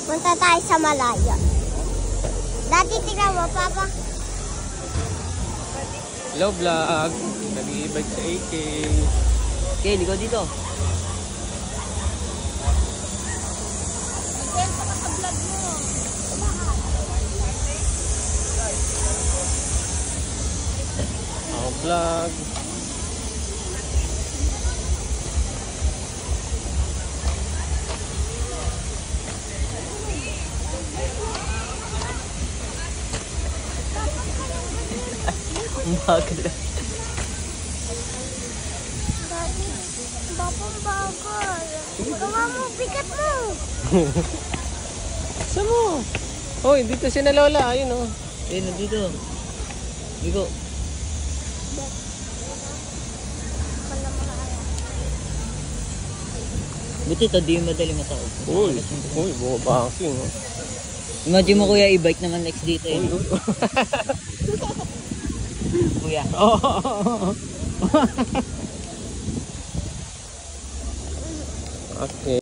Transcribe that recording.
Punta tayo sa malayo. Dati tingnan mo, Papa. Hello vlog. Nag-i-bike sa AK. Okay, ligo dito. Ako vlog. Ang bagal. Dati, Papang bagal. Gawa mo, bigat mo. Saan mo? Hoy, dito si na Lola. Ayun oh. Eh, nandito. Ligo. Buti ito, di madali matao. Uy, bumabangking oh. Imagine mo kuya, i-bike naman next dito eh. Uy, uy. Kuya. Okay.